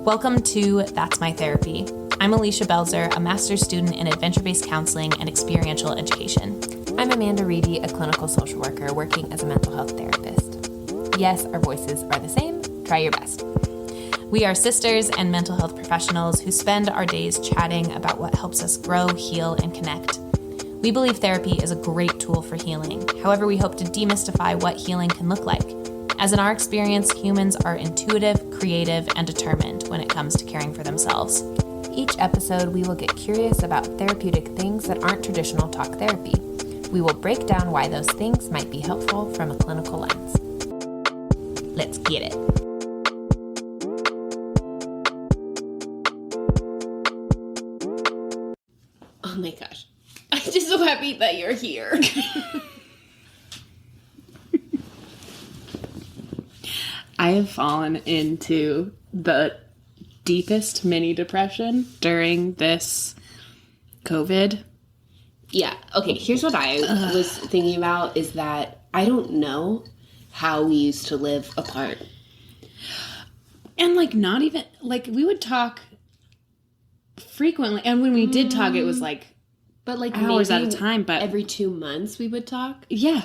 Welcome to That's My Therapy. I'm Alicia Belzer, a master's student in adventure-based counseling and experiential education. I'm Amanda Reedy, a clinical social worker working as a mental health therapist. Yes, our voices are the same. Try your best. We are sisters and mental health professionals who spend our days chatting about what helps us grow, heal, and connect. We believe therapy is a great tool for healing. However, we hope to demystify what healing can look like. As in our experience, humans are intuitive, creative, and determined when it comes to caring for themselves. Each episode, we will get curious about therapeutic things that aren't traditional talk therapy. We will break down why those things might be helpful from a clinical lens. Let's get it. Oh my gosh. I'm just so happy that you're here. I have fallen into the deepest mini depression during this COVID. Yeah. Okay, here's what I was thinking about is that I don't know how we used to live apart. And not even, we would talk frequently. And when we did talk, it was but hours at a time. But every 2 months we would talk. Yeah.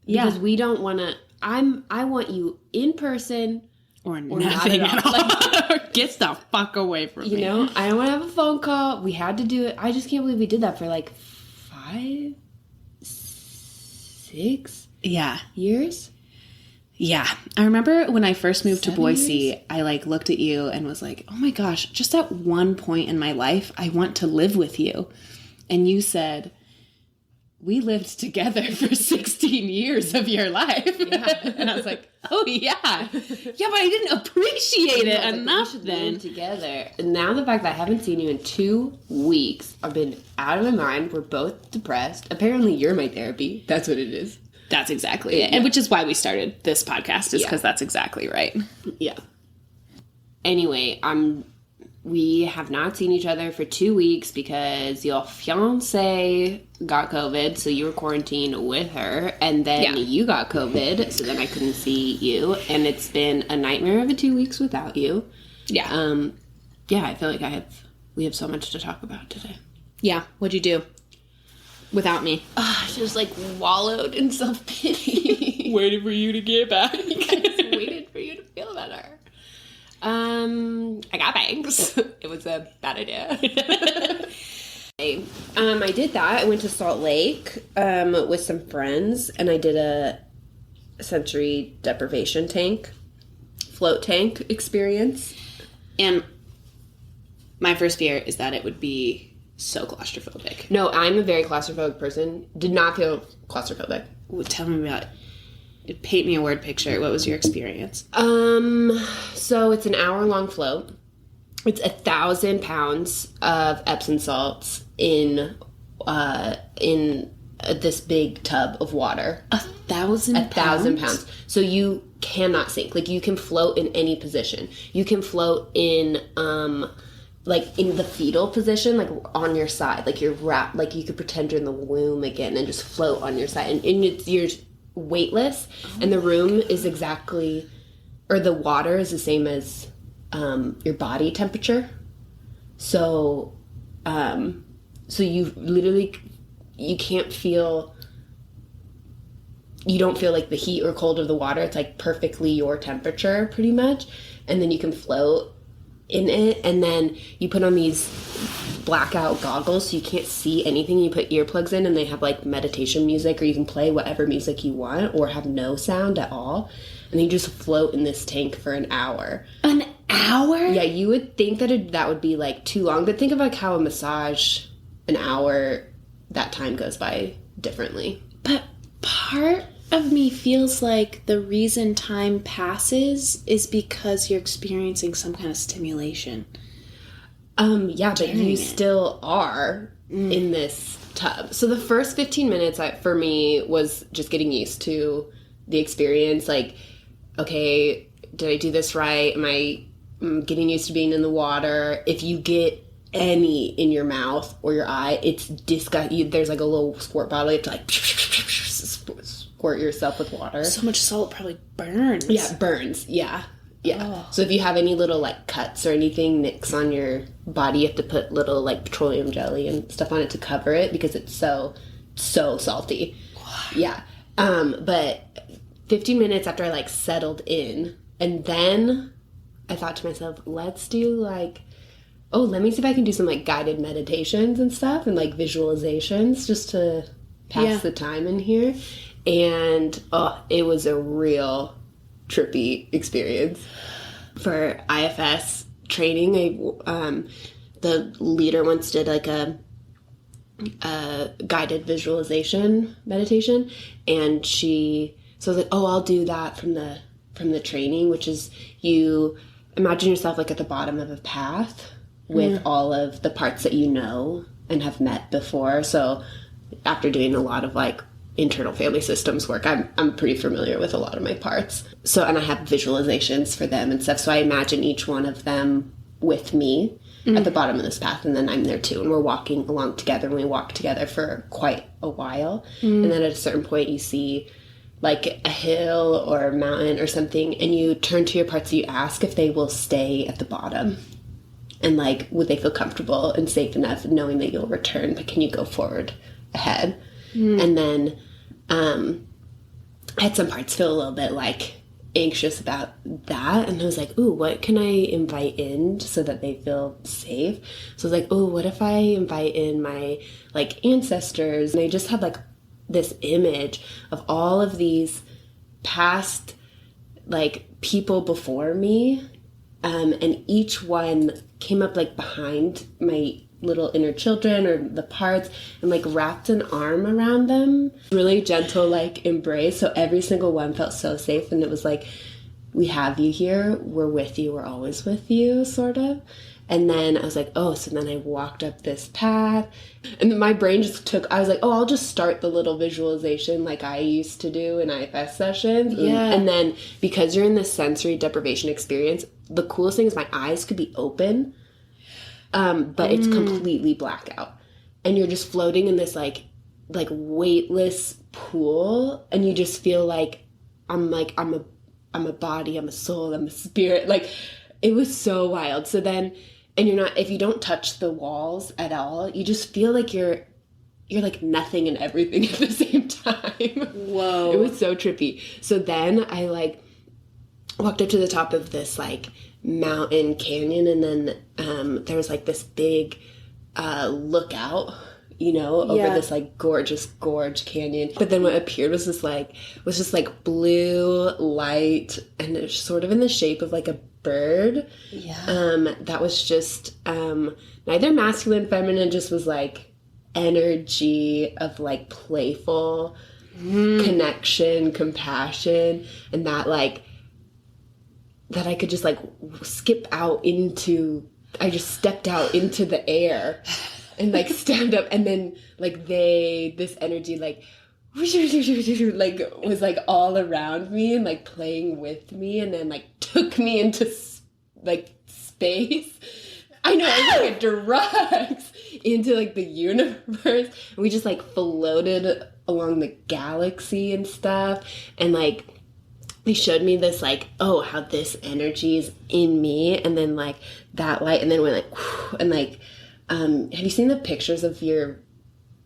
Because we don't want to. I want you in person or nothing at all. Get the fuck away from me. You know, I don't want to have a phone call. We had to do it. I just can't believe we did that for 5, 6 years. Yeah. I remember when I first moved to Boise, years? I looked at you and was like, oh my gosh, just at one point in my life, I want to live with you. And you said, we lived together for 16 years of your life. Yeah. And I was like, oh, yeah. Yeah, but I didn't appreciate it enough then. Live together. And now the fact that I haven't seen you in 2 weeks, I've been out of my mind. We're both depressed. Apparently, you're my therapy. That's what it is. That's exactly it. And which is why we started this podcast, is because that's exactly right. Yeah. Anyway, we have not seen each other for 2 weeks because your fiance got COVID, so you were quarantined with her, and then you got COVID, so then I couldn't see you, and it's been a nightmare of a 2 weeks without you. Yeah. Yeah, I feel like we have so much to talk about today. Yeah, what'd you do without me? I just wallowed in self-pity. Waited for you to get back. I just waited for you to feel better. I got bangs. It was a bad idea. I did that. I went to Salt Lake with some friends, and I did a sensory deprivation float tank experience. And my first fear is that it would be so claustrophobic. No, I'm a very claustrophobic person. Did not feel claustrophobic. Ooh, tell me about it. Paint me a word picture. What was your experience? So it's an hour-long float. It's 1,000 pounds of Epsom salts in this big tub of water. 1,000 pounds? 1,000 pounds. So you cannot sink. You can float in any position. You can float in, in the fetal position, on your side. You're wrapped, you could pretend you're in the womb again and just float on your side. And you're weightless, and the room is the water is the same as your body temperature. So you literally, you don't feel the heat or cold of the water. It's perfectly your temperature pretty much. And then you can float in it, and then you put on these blackout goggles so you can't see anything. You put earplugs in, and they have meditation music, or you can play whatever music you want or have no sound at all, and you just float in this tank for an hour. An hour? Yeah, you would think that that would be too long, but think of how a massage, an hour, that time goes by differently. But part of me feels like the reason time passes is because you're experiencing some kind of stimulation. Yeah, but you still are in this tub. So the first 15 minutes for me was just getting used to the experience. Okay, did I do this right? Am I getting used to being in the water? If you get any in your mouth or your eye, it's disgusting. There's a little squirt bottle. You have to squirt yourself with water. So much salt probably burns. Yeah, it burns. Yeah. Yeah. Oh. So if you have any little, like, cuts or anything, nicks on your body, you have to put little, like, petroleum jelly and stuff on it to cover it because it's so salty. What? Yeah. But 15 minutes after I, like, settled in, and then I thought to myself, let's do, like, let me see if I can do some, like, guided meditations and stuff and, like, visualizations just to pass the time in here. And, it was a real trippy experience. For IFS training, the leader once did, like, a guided visualization meditation, and so I was like, I'll do that from the training, which is you imagine yourself, like, at the bottom of a path with all of the parts that you know and have met before. So after doing a lot of, like, internal family systems work, I'm pretty familiar with a lot of my parts. So, and I have visualizations for them and stuff. So I imagine each one of them with me at the bottom of this path, and then I'm there too, and we're walking along together, and we walk together for quite a while. And then at a certain point you see, like, a hill or a mountain or something, and you turn to your parts and you ask if they will stay at the bottom. And, like, would they feel comfortable and safe enough knowing that you'll return, but can you go forward ahead? And then I had some parts feel a little bit, like, anxious about that, and I was like, what can I invite in so that they feel safe? So I was like, what if I invite in my, like, ancestors? And I just had, like, this image of all of these past, like, people before me, and each one came up, like, behind my little inner children or the parts, and, like, wrapped an arm around them. Really gentle, like, embrace. So every single one felt so safe, and it was like, we have you here, we're with you, we're always with you, sort of. And then I was like, so then I walked up this path, and then my brain just I was like, I'll just start the little visualization like I used to do in IFS sessions. Yeah. And then because you're in this sensory deprivation experience, the coolest thing is my eyes could be open, but it's completely blackout, and you're just floating in this like weightless pool, and you just feel like I'm a body, I'm a soul, I'm a spirit. Like, it was so wild. So then, and if you don't touch the walls at all, you just feel like you're like nothing and everything at the same time. Whoa. It was so trippy. So then I, like, walked up to the top of this, like, mountain canyon, and then there was, like, this big lookout, over this, like, gorgeous gorge canyon. But then what appeared was just like blue light, and it was sort of in the shape of, like, a bird. Yeah. That was just neither masculine, feminine, just was, like, energy of, like, playful connection, compassion, and that, like, that I could just, like, skip out into, I just stepped out into the air and, like, stand up, and then, like, this energy, like, like, was, like, all around me and, like, playing with me, and then, like, took me into, like, space. I know, it was like a drugs into, like, the universe. And we just, like, floated along the galaxy and stuff, and, like, they showed me this, like, how this energy is in me, and then, like, that light, and then we're like, whew, and, like, have you seen the pictures of your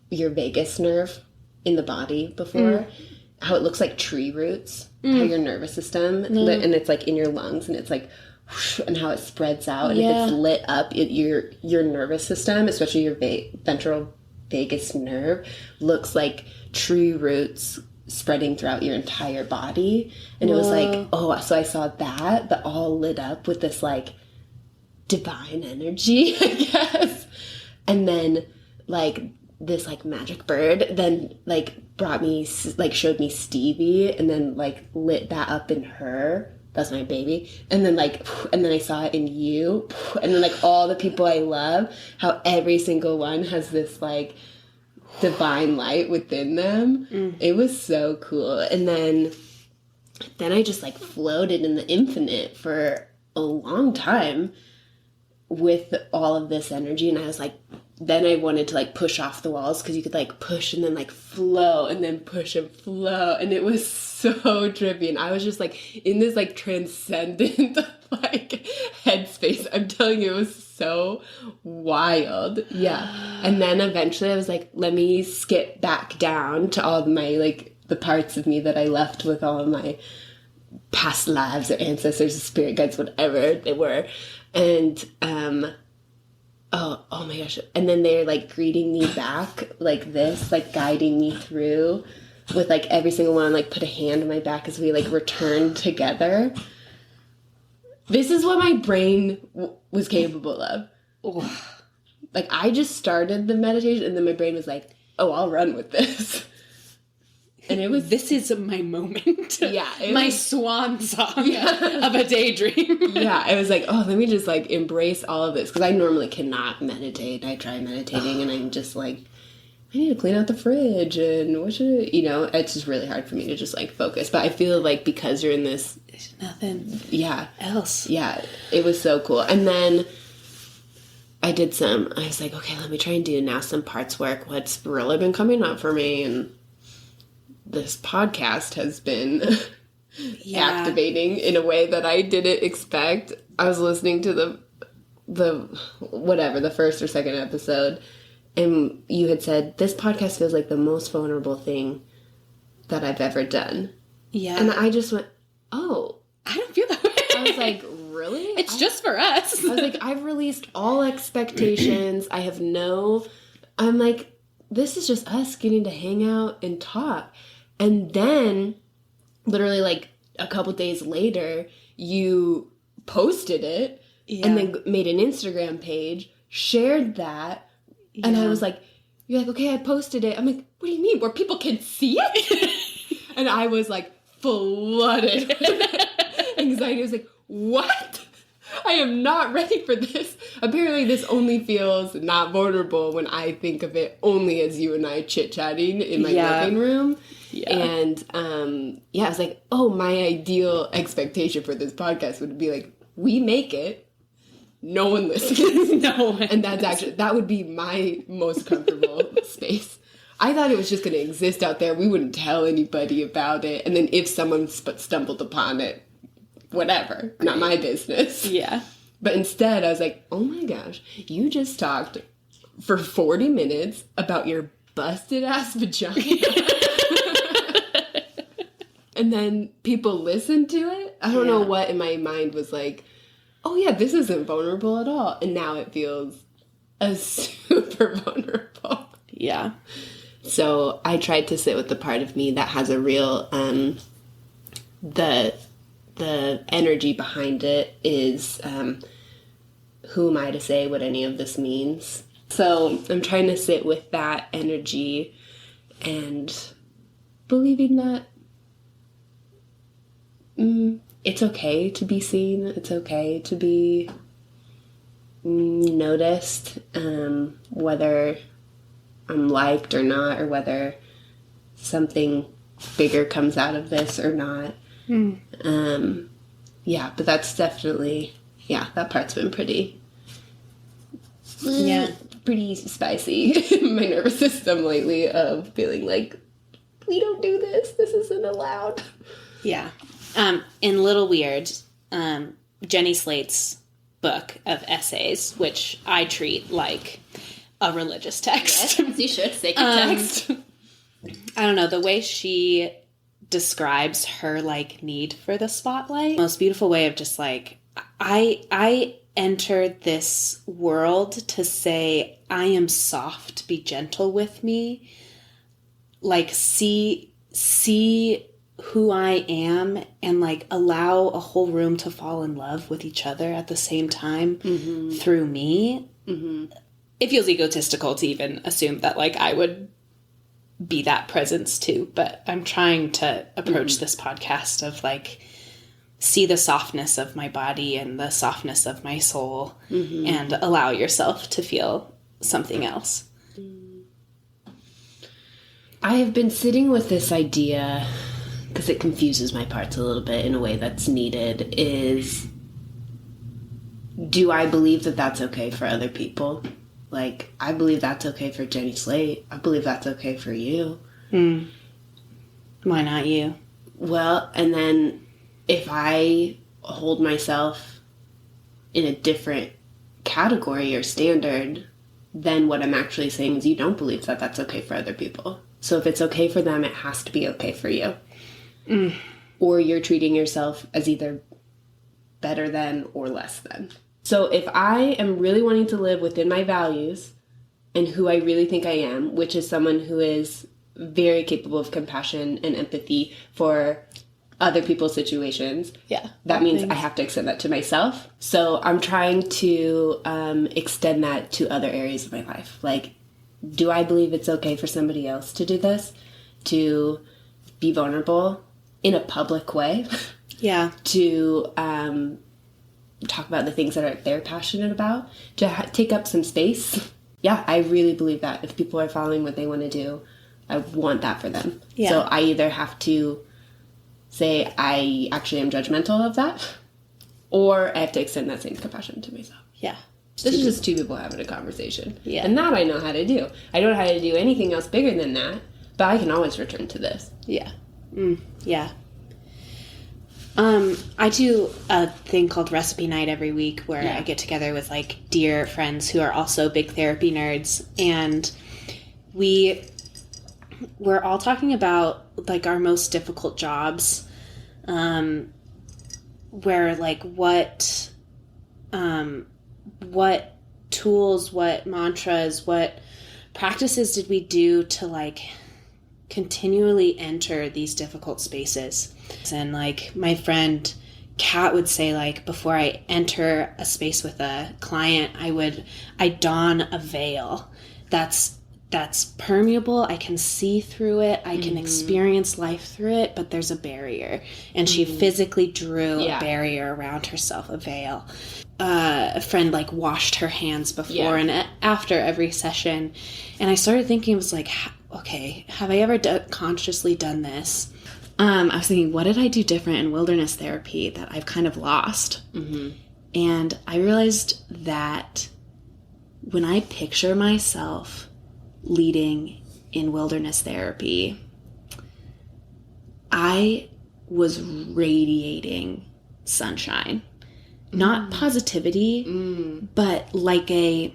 vagus nerve in the body before? How it looks like tree roots, how your nervous system, and it's, like, in your lungs, and it's, like, whoosh, and how it spreads out, and if it's lit up, your nervous system, especially your ventral vagus nerve, looks like tree roots spreading throughout your entire body. And it was like, so I saw that, but all lit up with this, like, divine energy, I guess. And then, like, this, like, magic bird then, like, showed me Stevie, and then, like, lit that up in her. That's my baby. And then, like, and then I saw it in you, and then, like, all the people I love, how every single one has this, like, divine light within them. It was so cool. And then I just, like, floated in the infinite for a long time with all of this energy, and I was, like, then I wanted to like push off the walls because you could like push and then like flow and then push and flow. And it was so trippy. And I was just like in this like transcendent like headspace. I'm telling you, it was so wild. Yeah. And then eventually I was like, let me skip back down to all of my like the parts of me that I left with all of my past lives or ancestors or spirit guides, whatever they were. And oh my gosh. And then they're like greeting me back like this, like guiding me through with like every single one, like put a hand on my back as we like returned together. This is what my brain was capable of. Like I just started the meditation and then my brain was like, oh, I'll run with this. And it was, this is my moment. Yeah. My swan song of a daydream. Yeah. It was like, oh, let me just like embrace all of this. Because I normally cannot meditate. I try meditating and I'm just like, I need to clean out the fridge and what should I, you know, it's just really hard for me to just like focus. But I feel like because you're in this. There's nothing else. Yeah. It was so cool. And then I was like, okay, let me try and do now some parts work. What's really been coming up for me? And this podcast has been activating in a way that I didn't expect. I was listening to the first or second episode, and you had said, this podcast feels like the most vulnerable thing that I've ever done. Yeah. And I just went, oh. I don't feel that way. I was like, really? It's just for us. I was like, I've released all expectations. I'm like, this is just us getting to hang out and talk. And then, literally, like, a couple days later, you posted it and then made an Instagram page, shared that, and I was like, you're like, okay, I posted it. I'm like, what do you mean? Where people can see it? And I was, like, flooded with anxiety. I was like, what? I am not ready for this. Apparently, this only feels not vulnerable when I think of it only as you and I chit-chatting in my living room. Yeah. And, I was like, oh, my ideal expectation for this podcast would be like, we make it, no one listens. No one. And that would be my most comfortable space. I thought it was just going to exist out there. We wouldn't tell anybody about it. And then if someone stumbled upon it, whatever, not my business. Yeah. But instead, I was like, oh my gosh, you just talked for 40 minutes about your busted ass vagina. And then people listened to it. I don't know what in my mind was like, oh yeah, this isn't vulnerable at all. And now it feels super vulnerable. Yeah. So I tried to sit with the part of me that has a real, the energy behind it is, who am I to say what any of this means? So I'm trying to sit with that energy and believing that it's okay to be seen. It's okay to be noticed, whether I'm liked or not, or whether something bigger comes out of this or not. But that's definitely, that part's been pretty spicy in my nervous system lately of feeling like, we don't do this. This isn't allowed. Yeah. In Little Weird, Jenny Slate's book of essays, which I treat like a religious text. Yes, you should. Sacred text. I don't know, the way she describes her like need for the spotlight, most beautiful way of just like, I entered this world to say, I am soft, be gentle with me, like see who I am, and like allow a whole room to fall in love with each other at the same time through me. It feels egotistical to even assume that like I would be that presence too, but I'm trying to approach this podcast of like, see the softness of my body and the softness of my soul and allow yourself to feel something else. I have been sitting with this idea, because it confuses my parts a little bit in a way that's needed, is, do I believe that that's okay for other people? Like, I believe that's okay for Jenny Slate. I believe that's okay for you. Why not you? Well, and then if I hold myself in a different category or standard, then what I'm actually saying is you don't believe that that's okay for other people. So if it's okay for them, it has to be okay for you. Or you're treating yourself as either better than or less than. So if I am really wanting to live within my values and who I really think I am, which is someone who is very capable of compassion and empathy for other people's situations, that means I have to extend that to myself. So I'm trying to extend that to other areas of my life. Like, do I believe it's okay for somebody else to do this? To be vulnerable in a public way? Yeah. To talk about the things that they're passionate about? To take up some space? Yeah, I really believe that. If people are following what they want to do, I want that for them. Yeah. So I either have to say I actually am judgmental of that, or I have to extend that same compassion to myself. Yeah. This is just two people having a conversation. Yeah. And that I know how to do. I don't know how to do anything else bigger than that, but I can always return to this. Yeah. Yeah. I do a thing called Recipe Night every week where I get together with like dear friends who are also big therapy nerds, and we're all talking about like our most difficult jobs, where like what tools, what mantras, what practices did we do to like continually enter these difficult spaces. And like my friend Kat would say, like, before I enter a space with a client, I don a veil that's permeable. I can see through it. I can experience life through it, but there's a barrier. And she physically drew a barrier around herself, a veil. A friend like washed her hands before and after every session. And I started thinking, it was like, okay, have I ever consciously done this? I was thinking, what did I do different in wilderness therapy that I've kind of lost? And I realized that when I picture myself leading in wilderness therapy, I was radiating sunshine. Not positivity, but like it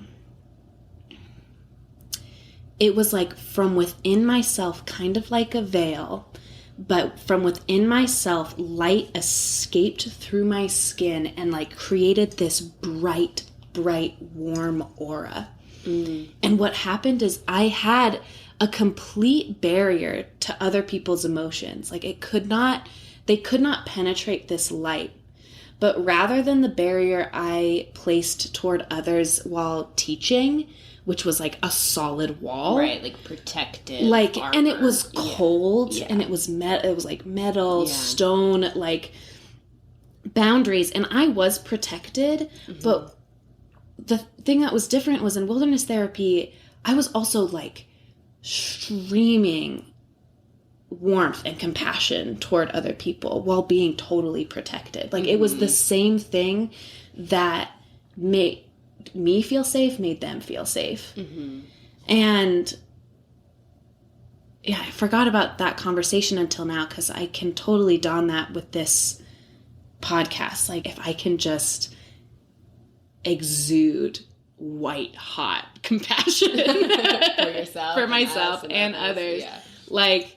was like from within myself, kind of like a veil, but from within myself, light escaped through my skin and like created this bright, warm aura. And what happened is I had a complete barrier to other people's emotions. Like they could not penetrate this light. But rather than the barrier I placed toward others while teaching, which was like a solid wall. Right, like protected. Like, armor. and it was cold and it was it was like metal, stone, like boundaries. And I was protected, but the thing that was different was in wilderness therapy, I was also like streaming warmth and compassion toward other people while being totally protected. Like it was the same thing that made me feel safe, made them feel safe. And yeah, I forgot about that conversation until now, because I can totally don that with this podcast. Like if I can just exude white hot compassion for yourself, for myself and others, like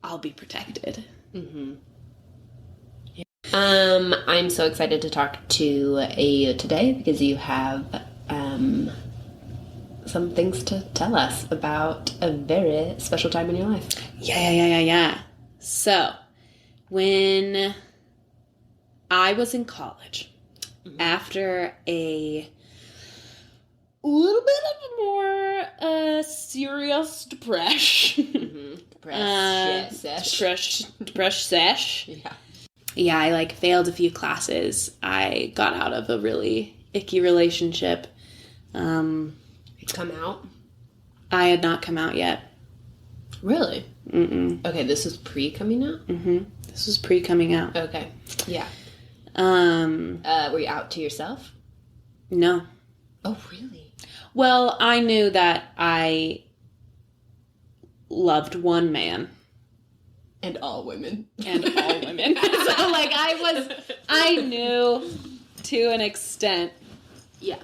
I'll be protected. I'm so excited to talk to you today because you have some things to tell us about a very special time in your life. Yeah. So, when I was in college, after a little bit of a more serious depression, depression sesh. Yeah, I like failed a few classes. I got out of a really icky relationship. It's come out? I had not come out yet. Really? Okay, this is pre-coming out? This was pre-coming out. Okay. Yeah. Were you out to yourself? No. Oh, really? Well, I knew that I loved one man. And all women. And all women. So, like, I knew to an extent. Yeah.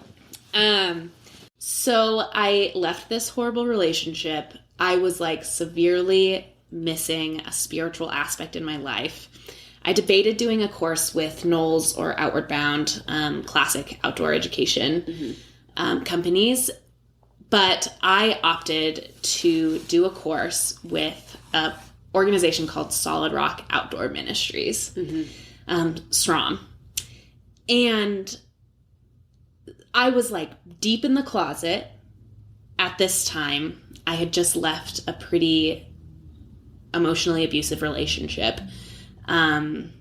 So I left this horrible relationship. I was, like, severely missing a spiritual aspect in my life. I debated doing a course with Knowles or Outward Bound, classic outdoor education companies, but I opted to do a course with a organization called Solid Rock Outdoor Ministries, SROM. And I was, like, deep in the closet at this time. I had just left a pretty emotionally abusive relationship. And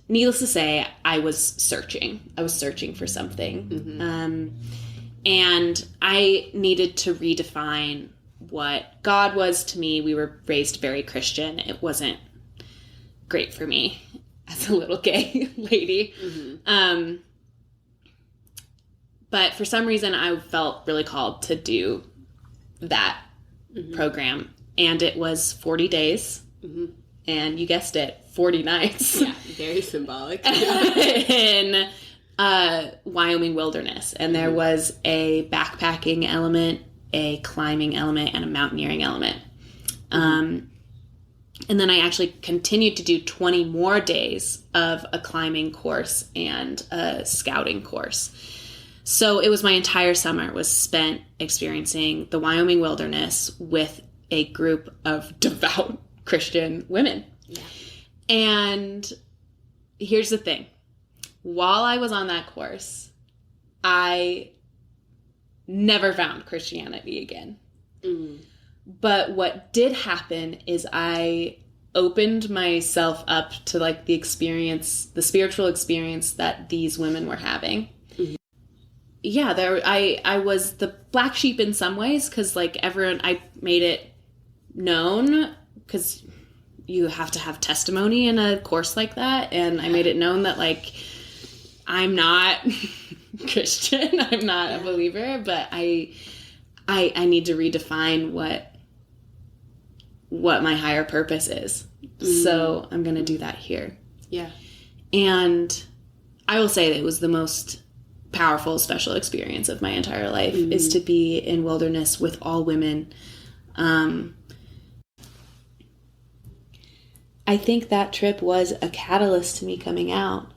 needless to say, I was searching. I was searching for something. And I needed to redefine what God was to me. We were raised very Christian. It wasn't great for me as a little gay lady. But for some reason, I felt really called to do that program. And it was 40 days. And you guessed it, 40 nights. Yeah, very symbolic. In Wyoming wilderness. And there was a backpacking element, a climbing element, and a mountaineering element. And then I actually continued to do 20 more days of a climbing course and a scouting course. So it was my entire summer was spent experiencing the Wyoming wilderness with a group of devout Christian women. Yeah. And here's the thing. While I was on that course, I never found Christianity again. But what did happen is I opened myself up to, like, the experience, the spiritual experience that these women were having. Yeah, I was the black sheep in some ways because, like, everyone, I made it known because you have to have testimony in a course like that. And I made it known that, like, I'm not Christian. I'm not a believer, but I need to redefine what my higher purpose is. So I'm going to do that here. Yeah. And I will say that it was the most powerful, special experience of my entire life is to be in wilderness with all women. I think that trip was a catalyst to me coming out.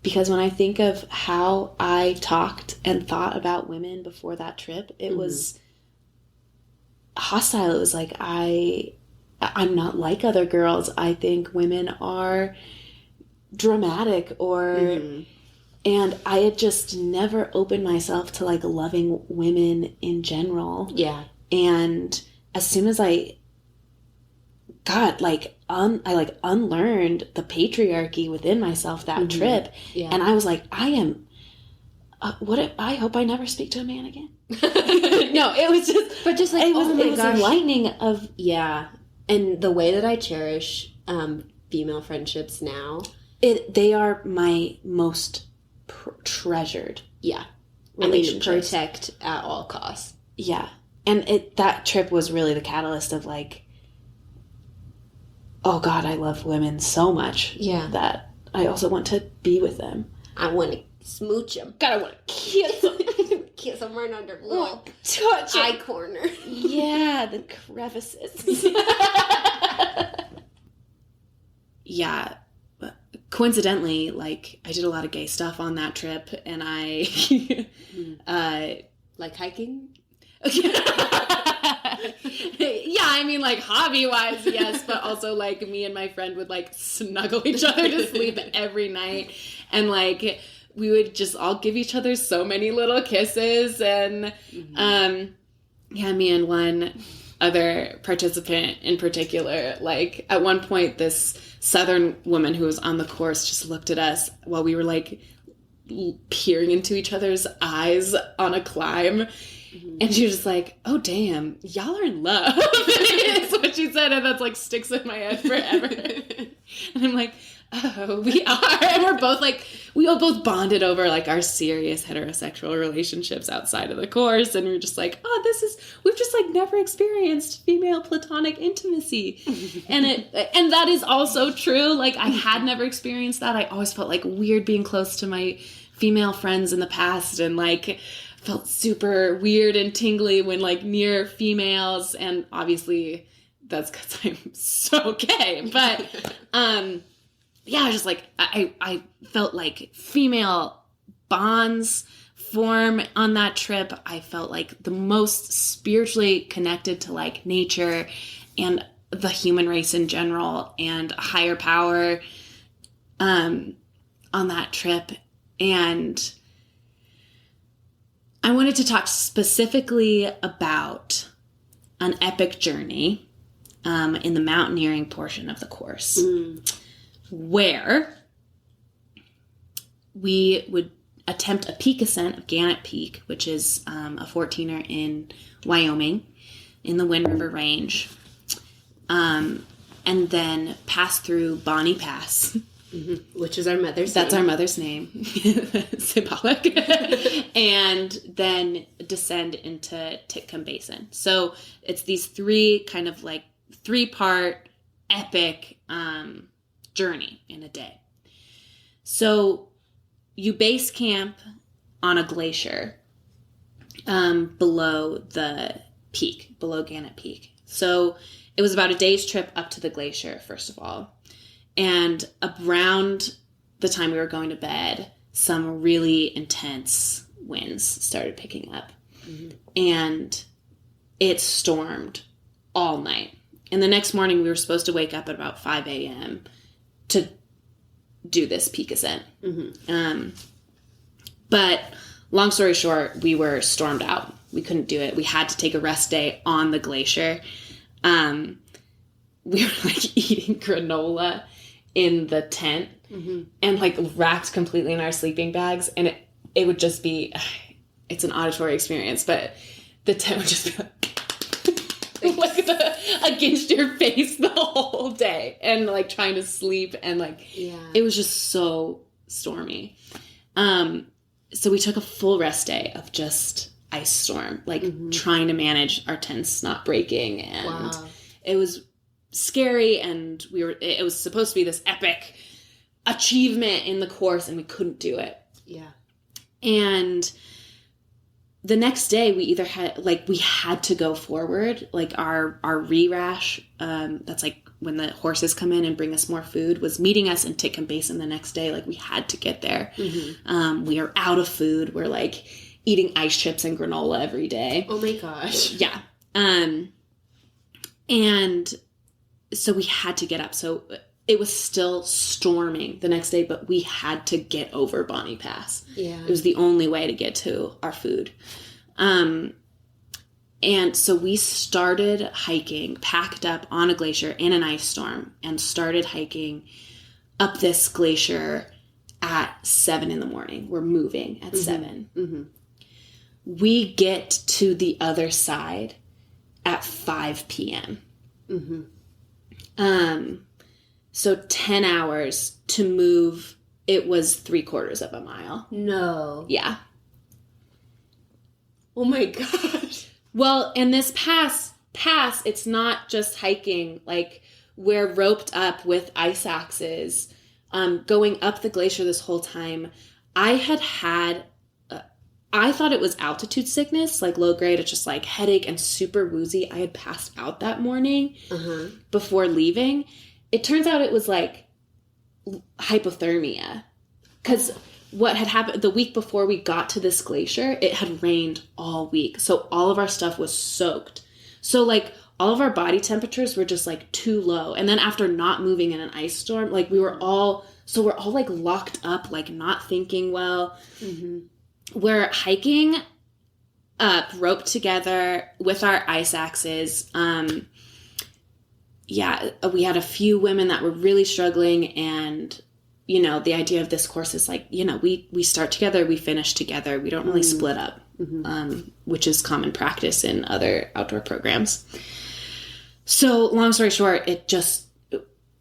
Because when I think of how I talked and thought about women before that trip, it was hostile. It was like, I'm not like other girls. I think women are dramatic and I had just never opened myself to, like, loving women in general. Yeah. And as soon as I unlearned the patriarchy within myself that trip. Yeah. And I was like, I hope I never speak to a man again. No, it was just, but just like, it was enlightening of. Yeah. And the way that I cherish, female friendships now. They are my most treasured. Yeah. Relationships. I mean, protect at all costs. Yeah. And that trip was really the catalyst of, like, oh God, I love women so much that I also want to be with them. I want to smooch them. God, I want to kiss them. Kiss them right under the little touch eye corner. Yeah, the crevices. Yeah. Coincidentally, like, I did a lot of gay stuff on that trip, and I... like hiking? Yeah, I mean, like, hobby-wise, yes, but also, like, me and my friend would, like, snuggle each other to sleep every night, and, like, we would just all give each other so many little kisses, and, yeah, me and one other participant in particular, like, at one point, this Southern woman who was on the course just looked at us while we were, like, peering into each other's eyes on a climb. And she was just like, oh, damn, y'all are in love. That's what she said, and that's, like, sticks in my head forever. And I'm like, oh, we are. And we're both, like, we all both bonded over like our serious heterosexual relationships outside of the course. And we were just like, we've just like never experienced female platonic intimacy. And that is also true. Like I had never experienced that. I always felt like weird being close to my female friends in the past, and like felt super weird and tingly when like near females. And obviously that's because I'm so gay. But yeah, I was just like, I felt like female bonds form on that trip. I felt like the most spiritually connected to like nature and the human race in general and a higher power on that trip. And I wanted to talk specifically about an epic journey in the mountaineering portion of the course, where we would attempt a peak ascent of Gannett Peak, which is a 14er in Wyoming in the Wind River Range, and then pass through Bonnie Pass. Which is our mother's That's name. our mother's name. Symbolic. And then descend into Titcomb Basin. So it's these three kind of like 3-part epic journey in a day. So you base camp on a glacier below the peak, below Gannett Peak. So it was about a day's trip up to the glacier, first of all. And around the time we were going to bed, some really intense winds started picking up. And it stormed all night. And the next morning, we were supposed to wake up at about 5 a.m. to do this peak ascent. But long story short, we were stormed out. We couldn't do it. We had to take a rest day on the glacier. We were like eating granola in the tent and like wrapped completely in our sleeping bags. And it would just be, it's an auditory experience, but the tent would just be like against your face the whole day and like trying to sleep. And like, it was just so stormy. So we took a full rest day of just ice storm, like trying to manage our tents not breaking. And it was scary, and it was supposed to be this epic achievement in the course, and we couldn't do it. And the next day we either we had to go forward, like our re-rash, that's like when the horses come in and bring us more food, was meeting us in Titcomb Basin the next day. Like we had to get there. We are out of food. We're like eating ice chips and granola every day. Oh my gosh. Yeah. And so we had to get up. So it was still storming the next day, but we had to get over Bonnie Pass. It was the only way to get to our food. And so we started hiking, packed up on a glacier in an ice storm, and started hiking up this glacier at 7 in the morning. We're moving at 7. We get to the other side at 5 p.m. So 10 hours to move. It was 3/4 of a mile. No. Yeah. Oh my gosh. Well, in this pass, it's not just hiking. Like, we're roped up with ice axes, going up the glacier this whole time. I thought it was altitude sickness, like low grade. It's just like headache and super woozy. I had passed out that morning before leaving. It turns out it was like hypothermia, because what had happened the week before we got to this glacier, it had rained all week. So all of our stuff was soaked. So like all of our body temperatures were just like too low. And then after not moving in an ice storm, like we're all like locked up, like not thinking well. We're hiking up, roped together with our ice axes. We had a few women that were really struggling, and, you know, the idea of this course is like, you know, we start together, we finish together. We don't really split up, which is common practice in other outdoor programs. So long story short,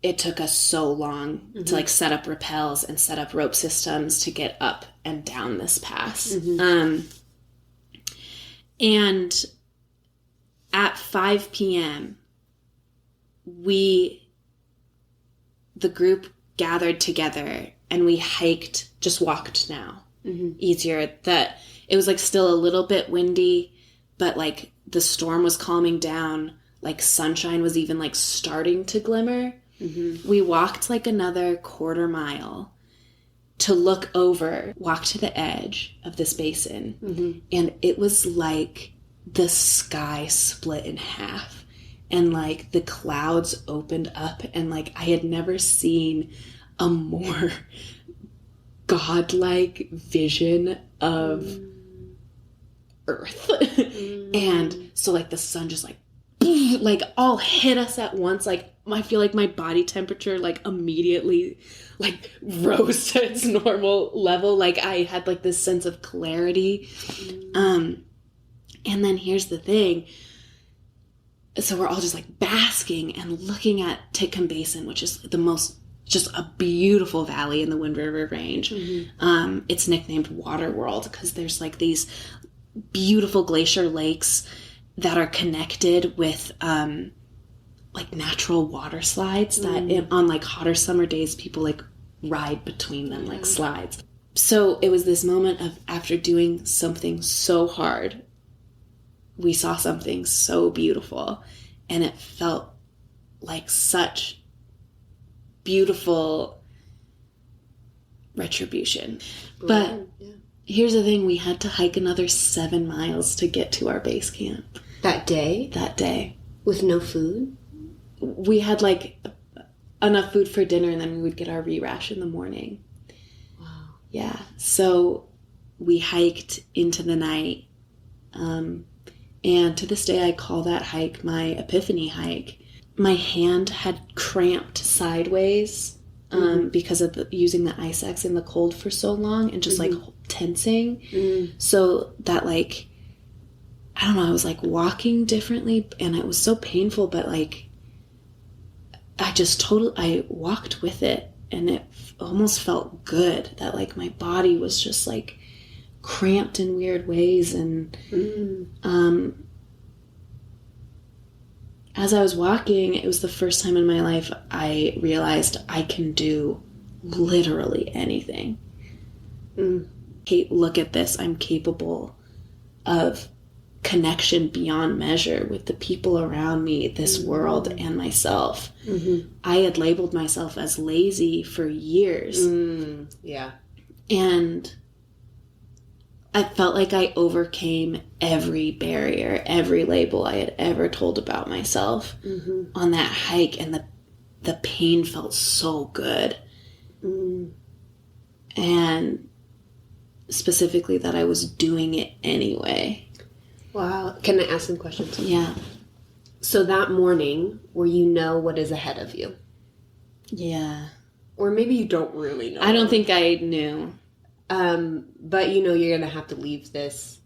it took us so long to like set up rappels and set up rope systems to get up and down this pass. And at 5 p.m., the group gathered together and we hiked, just walked now, easier. That it was like still a little bit windy, but like the storm was calming down, like sunshine was even like starting to glimmer. We walked like another quarter mile to look over, walk to the edge of this basin. And it was like the sky split in half and like the clouds opened up, and like I had never seen a more godlike vision of earth. And so like the sun just like all hit us at once. Like I feel like my body temperature like immediately like rose to its normal level. Like I had like this sense of clarity. And then here's the thing. So we're all just like basking and looking at Titcomb Basin, which is the most, just a beautiful valley in the Wind River Range. It's nicknamed Water World because there's like these beautiful glacier lakes that are connected with like natural water slides that on like hotter summer days people like ride between them like slides. So it was this moment of, after doing something so hard, we saw something so beautiful, and it felt like such beautiful retribution. But here's the thing, we had to hike another 7 miles to get to our base camp. That day? That day. With no food? We had like enough food for dinner, and then we would get our re-rash in the morning. Wow. Yeah. So we hiked into the night. And to this day, I call that hike my epiphany hike. My hand had cramped sideways because of using the ice axe in the cold for so long and just like tensing. So that like, I don't know, I was like walking differently and it was so painful, but like I walked with it, and it almost felt good that like my body was just like cramped in weird ways. And as I was walking, it was the first time in my life I realized I can do literally anything. Look at this, I'm capable of connection beyond measure with the people around me, this world, and myself. I had labeled myself as lazy for years. And I felt like I overcame every barrier, every label I had ever told about myself on that hike, and the pain felt so good. And specifically that I was doing it anyway. Wow. Can I ask some questions? Yeah. So that morning, where you know what is ahead of you. Yeah. Or maybe you don't really know. I don't think I knew. But you know you're going to have to leave this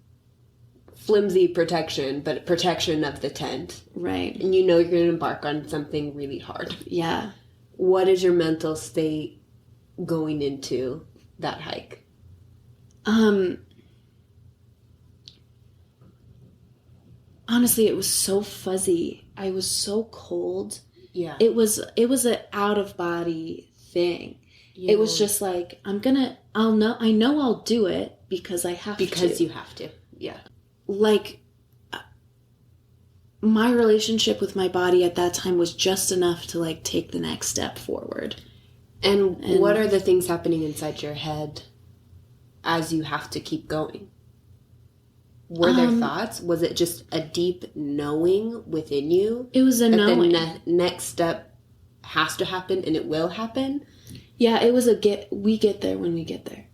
flimsy protection, but protection of the tent. Right. And you know you're going to embark on something really hard. Yeah. What is your mental state going into that hike? Honestly, it was so fuzzy. I was so cold. Yeah. It was an out of body thing. Yeah. It was just like, I know I'll do it because I have to. Because you have to. Yeah. Like, my relationship with my body at that time was just enough to like take the next step forward. And what are the things happening inside your head as you have to keep going? Were there thoughts? Was it just a deep knowing within you? It was a knowing. The next step has to happen, and it will happen? Yeah, it was we get there when we get there.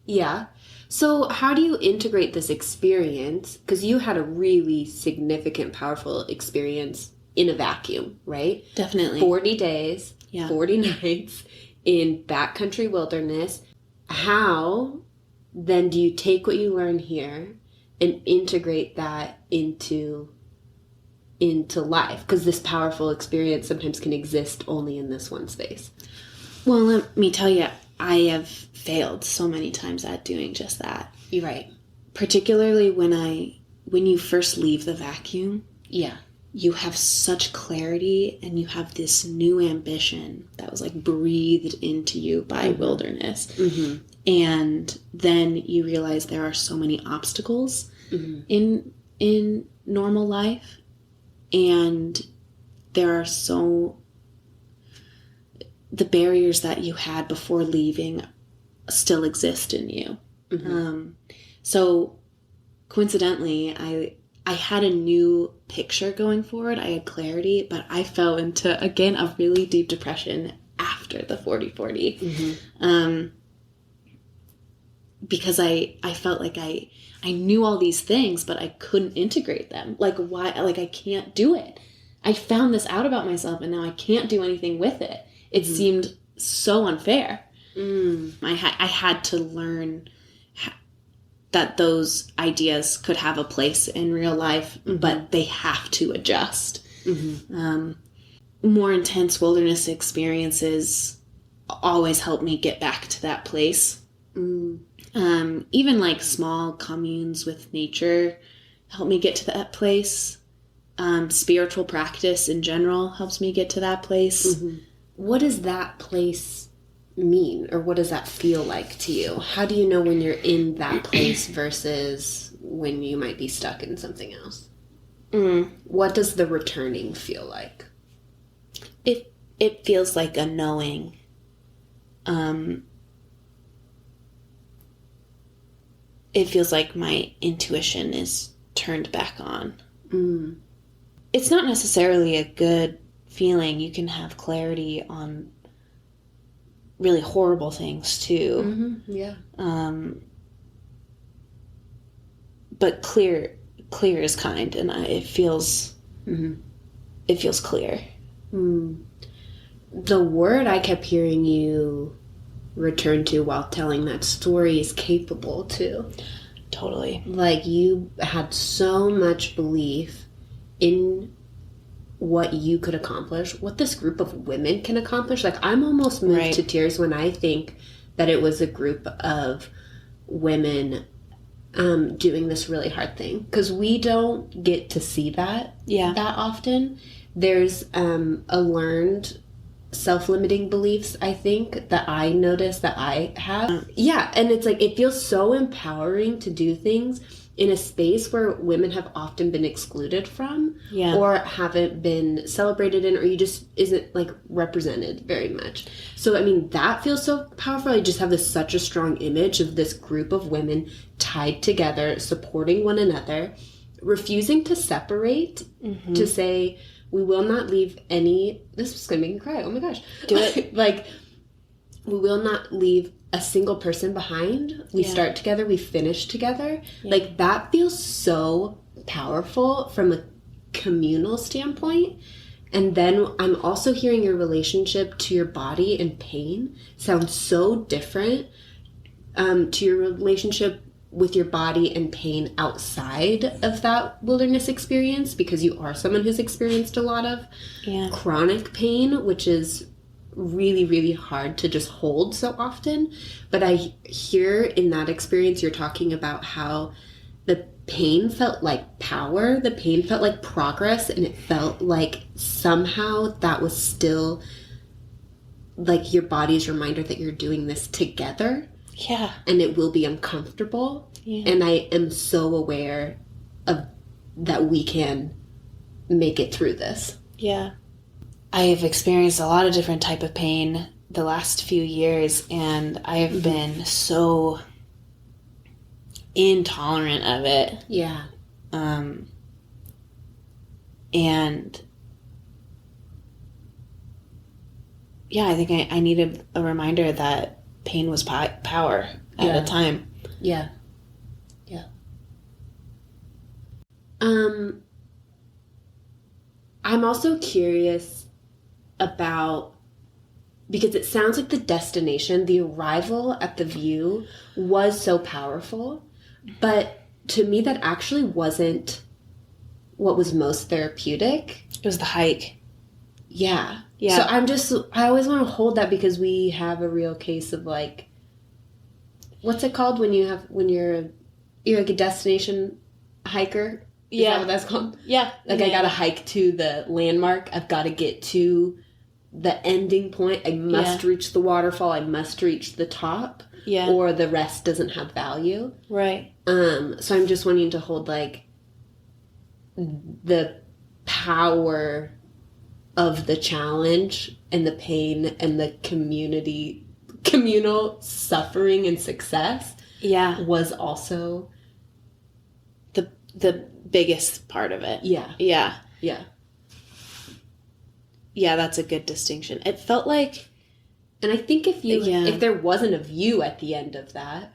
Yeah. So how do you integrate this experience? Because you had a really significant, powerful experience in a vacuum, right? Definitely. 40 days, 40 nights in backcountry wilderness. How then do you take what you learn here and integrate that into into life, because this powerful experience sometimes can exist only in this one space. Well, let me tell you, I have failed so many times at doing just that. You're right. Particularly when you first leave the vacuum. Yeah. You have such clarity and you have this new ambition that was like breathed into you by wilderness. Mm-hmm. And then you realize there are so many obstacles in normal life. And there are the barriers that you had before leaving still exist in you. Mm-hmm. So coincidentally, I had a new picture going forward. I had clarity, but I fell into, again, a really deep depression after the 40-40. Mm-hmm. Because I felt like I knew all these things, but I couldn't integrate them. Like, why? Like, I can't do it. I found this out about myself, and now I can't do anything with it. It seemed so unfair. I had to learn that those ideas could have a place in real life, but they have to adjust. More intense wilderness experiences always help me get back to that place. Even like small communes with nature help me get to that place. Spiritual practice in general helps me get to that place. What does that place mean, or what does that feel like to you? How do you know when you're in that place versus when you might be stuck in something else? What does the returning feel like? It feels like a knowing. It feels like my intuition is turned back on. It's not necessarily a good feeling. You can have clarity on really horrible things too. Yeah. But clear is kind, and it feels clear. The word I kept hearing you return to while telling that story is capable too. Totally. Like, you had so much belief in what you could accomplish, what this group of women can accomplish. Like, I'm almost moved to tears when I think that it was a group of women doing this really hard thing, because we don't get to see that that often. There's a learned self-limiting beliefs, I think, that I notice that I have. Yeah, and it's like, it feels so empowering to do things in a space where women have often been excluded from, or haven't been celebrated in, or you just isn't like represented very much. So I mean, that feels so powerful. I just have such a strong image of this group of women tied together, supporting one another, refusing to separate, to say, we will not leave any, this is gonna make me cry, oh my gosh, do it. Like, we will not leave a single person behind. We start together, we finish together. Like, that feels so powerful from a communal standpoint. And then I'm also hearing your relationship to your body and pain sounds so different to your relationship with your body and pain outside of that wilderness experience, because you are someone who's experienced a lot of chronic pain, which is really, really hard to just hold so often. But I hear in that experience, you're talking about how the pain felt like power, the pain felt like progress, and it felt like somehow that was still like your body's reminder that you're doing this together. Yeah. And it will be uncomfortable. Yeah. And I am so aware of that we can make it through this. Yeah. I have experienced a lot of different type of pain the last few years, and I have been so intolerant of it. Yeah. And yeah, I think I needed a reminder that pain was power at a time. Yeah. Yeah. I'm also curious about, because it sounds like the destination, the arrival at the view was so powerful, but to me that actually wasn't what was most therapeutic. It was the hike. Yeah. Yeah. So I always want to hold that because we have a real case of like, what's it called when you're like a destination hiker? Is that what that's called? Yeah. Like I got to hike to the landmark. I've got to get to the ending point. I must reach the waterfall. I must reach the top. Yeah. Or the rest doesn't have value. Right. So I'm just wanting to hold like the power of the challenge and the pain and the communal suffering and success. Yeah. Was also the biggest part of it. Yeah. Yeah. Yeah. Yeah, that's a good distinction. It felt like, and I think if there wasn't a view at the end of that,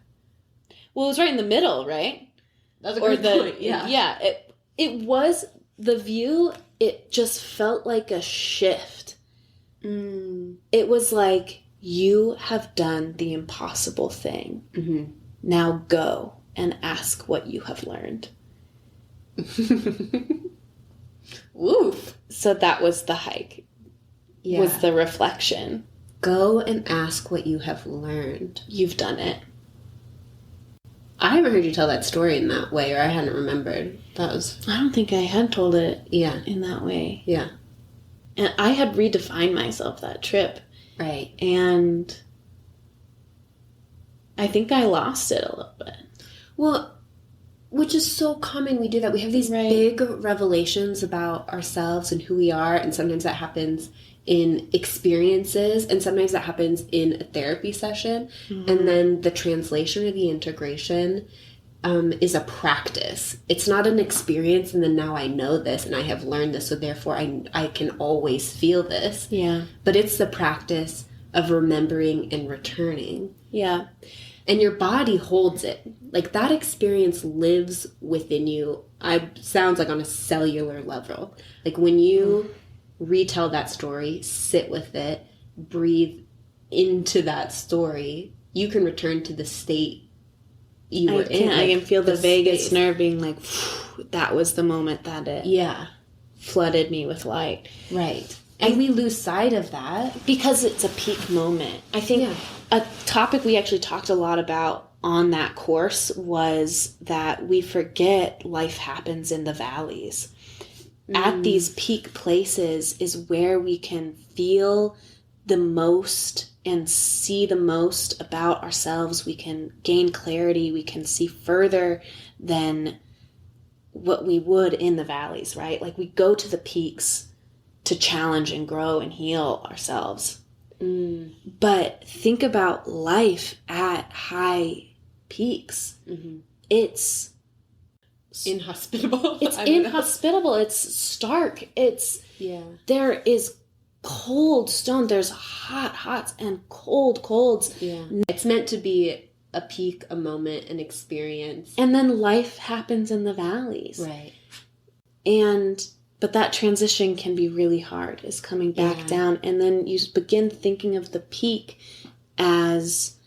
well, it was right in the middle, right? That's a great point. Yeah. Yeah. It was the view. It just felt like a shift. It was like, you have done the impossible thing. Mm-hmm. Now go and ask what you have learned. Woof. So that was the hike. Yeah. Was the reflection. Go and ask what you have learned. You've done it. I haven't heard you tell that story in that way, or I hadn't remembered. I don't think I had told it in that way. Yeah. And I had redefined myself that trip. Right. And I think I lost it a little bit. Well, which is so common. We do that. We have these big revelations about ourselves and who we are, and sometimes that happens in experiences, and sometimes that happens in a therapy session. Mm-hmm. And then the translation or the integration is a practice. It's not an experience, and then now I know this, and I have learned this, so therefore I can always feel this. Yeah. But it's the practice of remembering and returning. Yeah. And your body holds it. Like, that experience lives within you. Sounds like on a cellular level. Like, when you retell that story, sit with it, breathe into that story, you can return to the state you were in. I can feel the vagus nerve being like, that was the moment that it flooded me with light. Right. And we lose sight of that. Because it's a peak moment. I think a topic we actually talked a lot about on that course was that we forget life happens in the valleys. At these peak places is where we can feel the most and see the most about ourselves. We can gain clarity. We can see further than what we would in the valleys, right? Like, we go to the peaks to challenge and grow and heal ourselves. But think about life at high peaks. Mm-hmm. It's inhospitable. It's inhospitable. It's stark. There is cold stone. There's hots and colds. Yeah. It's meant to be a peak, a moment, an experience. And then life happens in the valleys. Right. But that transition can be really hard, is coming back down. And then you begin thinking of the peak as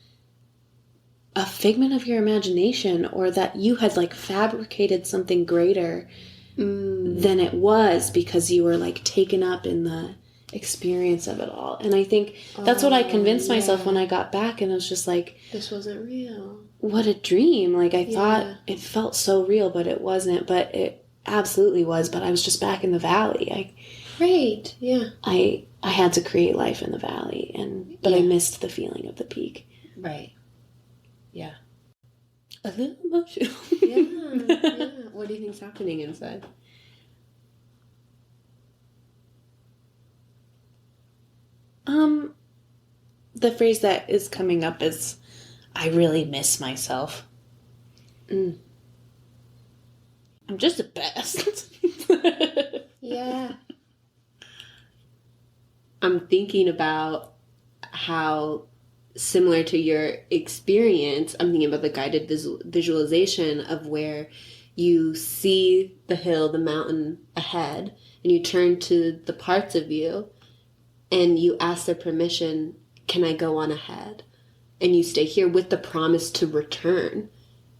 a figment of your imagination, or that you had like fabricated something greater than it was because you were like taken up in the experience of it all. And I think that's what I convinced myself when I got back, and I was just like, this wasn't real. What a dream. Like, I thought it felt so real, but it wasn't. But it absolutely was. But I was just back in the valley. I had to create life in the valley, but I missed the feeling of the peak. Right. Yeah. A little emotional. Yeah. What do you think's happening inside? The phrase that is coming up is, I really miss myself. I'm just the best. Yeah. I'm thinking about how, similar to your experience, I'm thinking about the guided visualization of where you see the hill, the mountain ahead, and you turn to the parts of you and you ask their permission, can I go on ahead? And you stay here with the promise to return.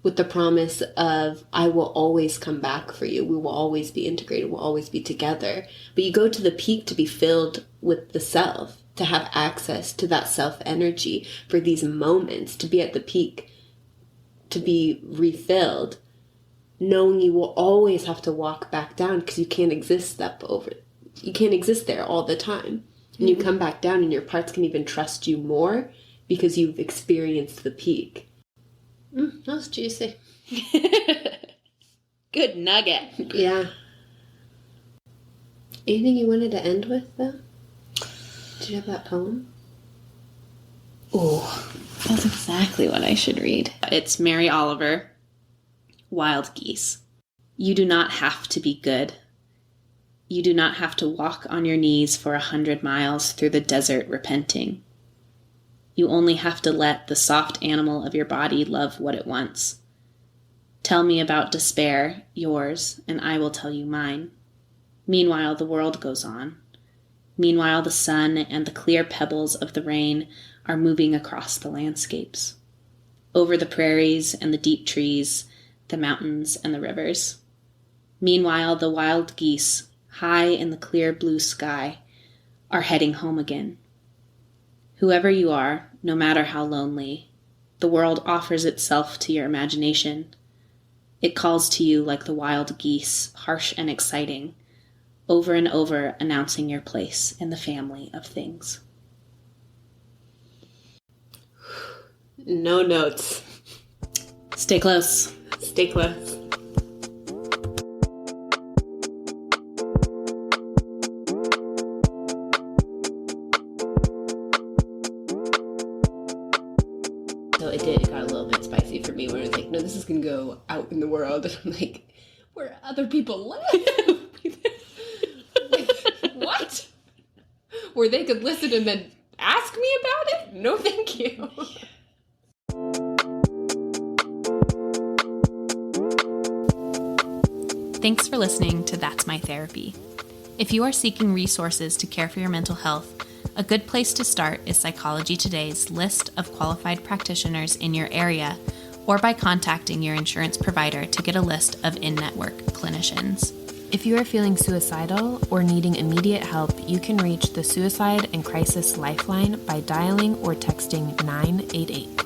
with the promise of, I will always come back for you. We will always be integrated. We'll always be together. But you go to the peak to be filled with the self, to have access to that self energy for these moments, to be at the peak, to be refilled, knowing you will always have to walk back down because you can't exist you can't exist there all the time. And you come back down and your parts can even trust you more because you've experienced the peak. That was juicy. Good nugget. Yeah. Anything you wanted to end with, though? Did you have that poem? Oh, that's exactly what I should read. It's Mary Oliver, Wild Geese. You do not have to be good. You do not have to walk on your knees for 100 miles through the desert repenting. You only have to let the soft animal of your body love what it wants. Tell me about despair, yours, and I will tell you mine. Meanwhile, the world goes on. Meanwhile, the sun and the clear pebbles of the rain are moving across the landscapes, over the prairies and the deep trees, the mountains and the rivers. Meanwhile, the wild geese, high in the clear blue sky, are heading home again. Whoever you are, no matter how lonely, the world offers itself to your imagination. It calls to you like the wild geese, harsh and exciting, over and over announcing your place in the family of things. No notes. Stay close. Stay close. So it got a little bit spicy for me, where I was like, no, this is going to go out in the world. And I'm like, where other people live? What? Where they could listen and then ask me about it? No, thank you. Thanks for listening to That's My Therapy. If you are seeking resources to care for your mental health, a good place to start is Psychology Today's list of qualified practitioners in your area, or by contacting your insurance provider to get a list of in-network clinicians. If you are feeling suicidal or needing immediate help, you can reach the Suicide and Crisis Lifeline by dialing or texting 988.